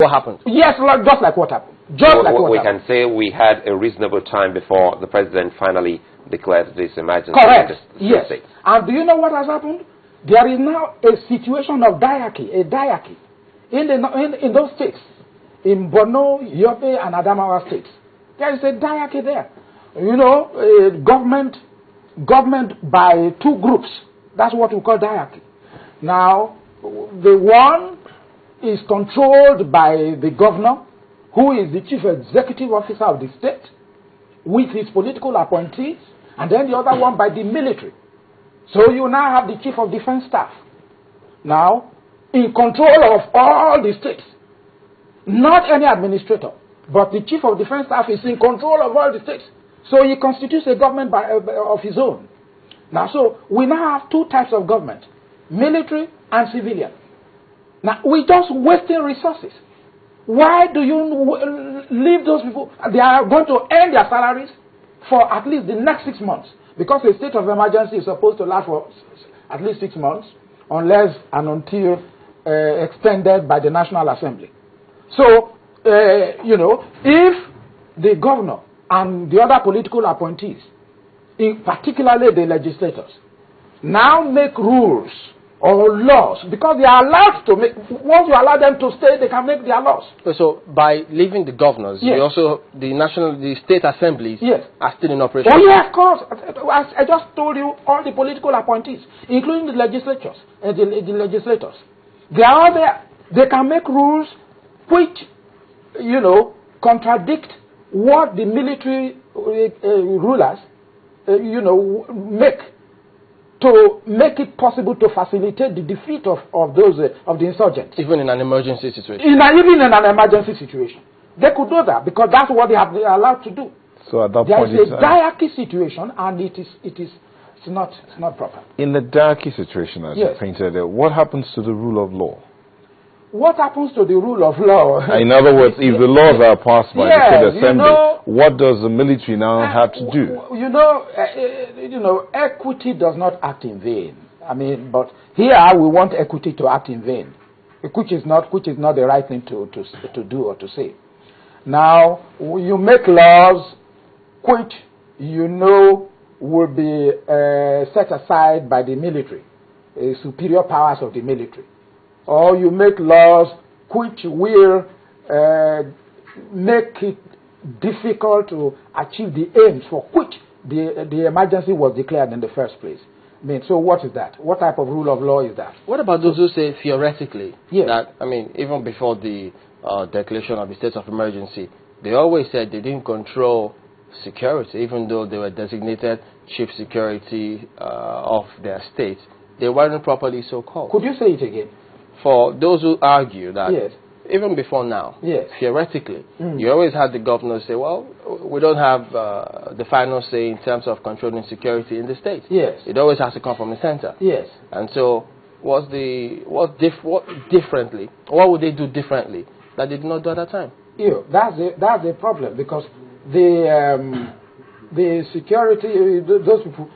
What happened? Yes, just like what happened. Just like what we happened. can say we had a reasonable time before the president finally declared this emergency. Correct. In the Yes. state. And do you know what has happened? There is now a situation of diarchy, in those states, in Borno, Yobe, and Adamawa states. There is a diarchy there. You know, government by two groups. That's what we call diarchy. Now, the one is controlled by the governor, who is the chief executive officer of the state, with his political appointees, and then the other one by the military. So you now have the chief of defense staff, now in control of all the states. Not any administrator, but the chief of defense staff is in control of all the states. So he constitutes a government of his own. Now, so we now have two types of government, military and civilian. Now, we're just wasting resources. Why do you leave those people? They are going to earn their salaries for at least the next 6 months. Because a state of emergency is supposed to last for at least 6 months, unless and until extended by the National Assembly. So, you know, if the governor and the other political appointees, particularly the legislators, now make rules or laws, because they are allowed to make, once you allow them to stay, they can make their laws. So by leaving the governors, yes. you also, the state assemblies yes. are still in operation? Oh, yeah, of course. I just told you, all the political appointees, including the legislators, the legislators, they are all there. They can make rules which, you know, contradict what the military rulers, you know, make, to make it possible to facilitate the defeat of the insurgents. Even in an emergency situation? Even in an emergency situation. They could do that because that's what they are allowed to do. So at that there point, is a diarchy situation, and it's not proper. In the diarchy situation, as yes. you painted it, what happens to the rule of law? What happens to the rule of law? In other words, if the laws are passed by the state assembly, you know, what does the military now have to do? You know, equity does not act in vain. I mean, but here we want equity to act in vain, which is not the right thing to do or to say. Now, you make laws which you know will be set aside by the military, superior powers of the military. Or you make laws which will make it difficult to achieve the aims for which the emergency was declared in the first place. I mean, so what is that? What type of rule of law is that? What about those who say theoretically yes. that, I mean, even before the declaration of the state of emergency, they always said they didn't control security, even though they were designated chief security of their state. They weren't properly so called. Could you say it again? For those who argue that yes. even before now, yes. theoretically, you always had the governors say, well, we don't have the final say in terms of controlling security in the state. Yes. It always has to come from the center. Yes. And so what differently, what would they do differently that they did not do at that time? Yeah, that's the problem, because the security, those people,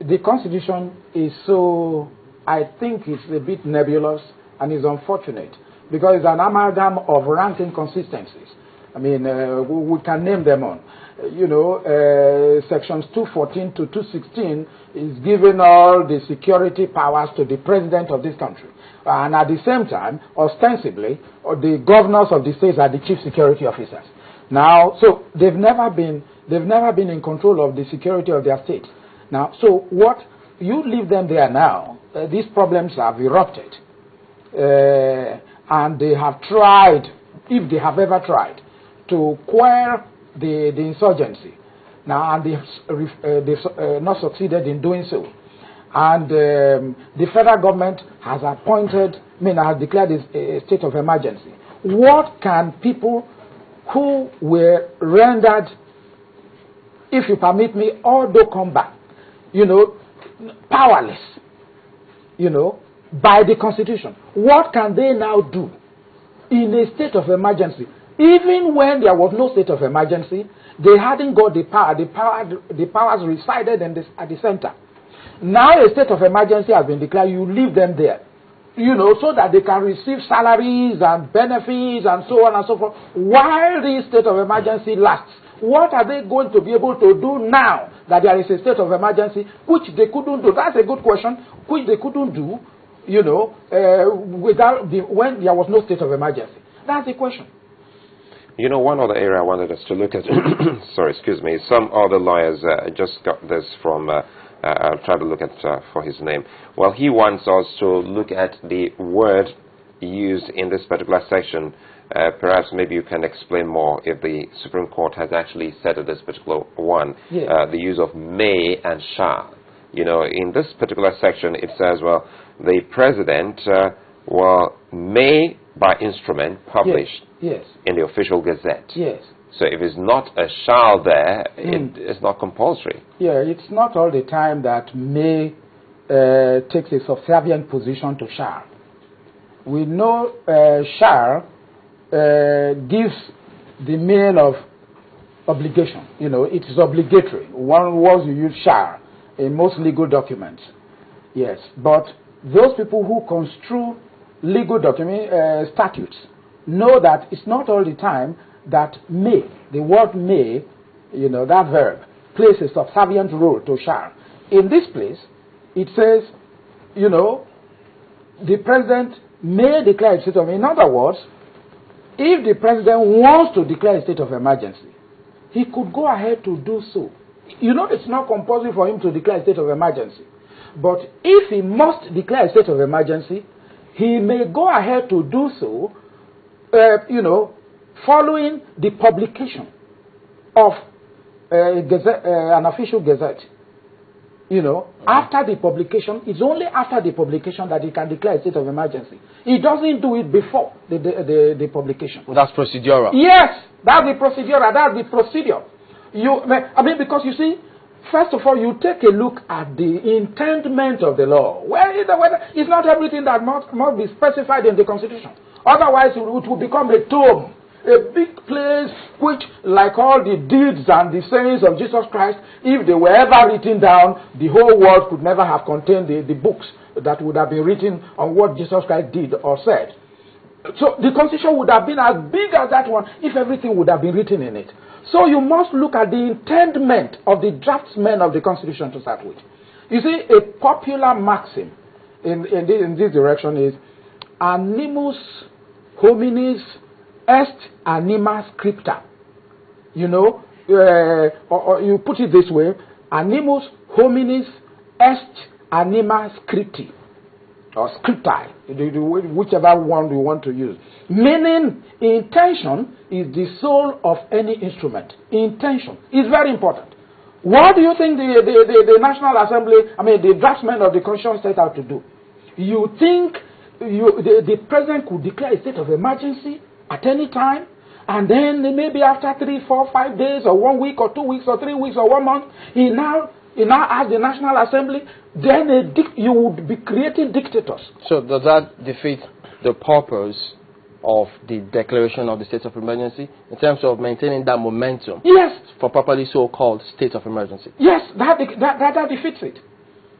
the Constitution is so, I think it's a bit nebulous and is unfortunate because it's an amalgam of rank inconsistencies. I mean, we can name them on. You know, sections 214 to 216 is giving all the security powers to the president of this country. And at the same time, ostensibly, the governors of the states are the chief security officers. Now, so they've never been in control of the security of their state. Now, so what you leave them there now, these problems have erupted. And they have tried, if they have ever tried, to quell the insurgency. Now, and they've not succeeded in doing so. And the federal government has has declared a state of emergency. What can people who were rendered, if you permit me, although combat, you know, powerless, you know, by the Constitution, what can they now do in a state of emergency? Even when there was no state of emergency, they hadn't got the power. The powers resided at the center. Now a state of emergency has been declared. You leave them there. so that they can receive salaries and benefits and so on and so forth while the state of emergency lasts. What are they going to be able to do now that there is a state of emergency, which they couldn't do? That's a good question, which they couldn't do, when there was no state of emergency. That's the question. One other area I wanted us to look at, sorry, excuse me, some other lawyers just got this from, I'll try to look at for his name. Well, he wants us to look at the word used in this particular section. Perhaps maybe you can explain more if the Supreme Court has actually settled this particular one, the use of may and shall. In this particular section, it says, well, the president may by instrument publish in the official Gazette. Yes. So if it's not a shall there, it's not compulsory. Yeah, it's not all the time that may takes a subservient position to shall. We know shall gives the meaning of obligation. It is obligatory. Once you use shall in most legal documents. Yes, but those people who construe legal statutes know that it's not all the time that may, the word may, that verb, plays a subservient role to shall. In this place, it says, the president may declare a state of emergency. In other words, if the president wants to declare a state of emergency, he could go ahead to do so. It's not compulsory for him to declare a state of emergency. But if he must declare a state of emergency, he may go ahead to do so, following the publication of an official gazette. After the publication, it's only after the publication that he can declare a state of emergency. He doesn't do it before the publication. Well, that's procedural. Yes, that's the procedural. That's the procedure. Because you see, first of all, you take a look at the intendment of the law. It's not everything that must be specified in the Constitution. Otherwise, it will become a tome, a big place which, like all the deeds and the sayings of Jesus Christ, if they were ever written down, the whole world could never have contained the books that would have been written on what Jesus Christ did or said. So the Constitution would have been as big as that one if everything would have been written in it. So you must look at the intendment of the draftsmen of the Constitution to start with. You see, a popular maxim in this direction is animus hominis est anima scripta. Or you put it this way, animus hominis est anima scripti, or scripti, whichever one you want to use. Meaning, intention is the soul of any instrument. Intention is very important. What do you think the National Assembly, the draftsmen of the Constitution set out to do? You think the president could declare a state of emergency at any time, and then maybe after 3, 4, 5 days, or 1 week, or 2 weeks, or 3 weeks, or 1 month, he now asks the National Assembly, then you would be creating dictators. So does that defeat the purpose of the declaration of the state of emergency in terms of maintaining that momentum? Yes. For properly so-called state of emergency? Yes, that defeats it.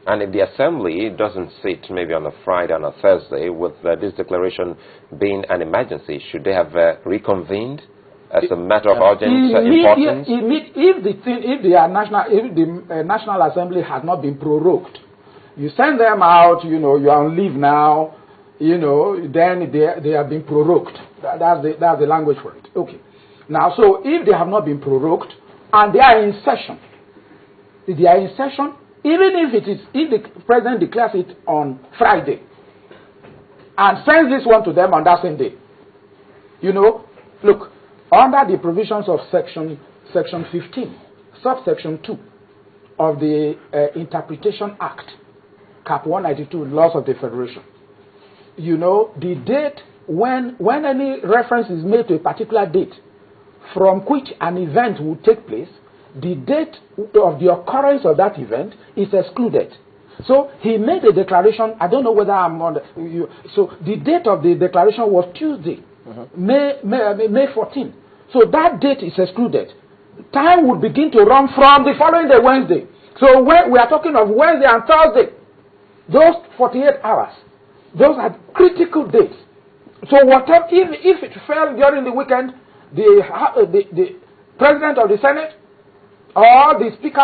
And if the Assembly doesn't sit maybe on a Friday and a Thursday with this declaration being an emergency, should they have reconvened as a matter of urgent importance? If the National Assembly has not been prorogued, you send them out, you are on leave now, then they have been prorogued. That's the language for it. Okay. Now, so if they have not been prorogued and they are in session, even if the president declares it on Friday and sends this one to them on that same day, look, under the provisions of section 15, subsection 2 of the Interpretation Act, Cap 192, Laws of the Federation, the date when any reference is made to a particular date from which an event will take place, the date of the occurrence of that event is excluded. So he made a declaration. I don't know whether I'm on so the date of the declaration was Tuesday, May 14. So that date is excluded. Time would begin to run from the following day, Wednesday. So when we are talking of Wednesday and Thursday, those 48 hours Those are critical dates. So whatever, if it fell during the weekend, the President of the Senate or the Speaker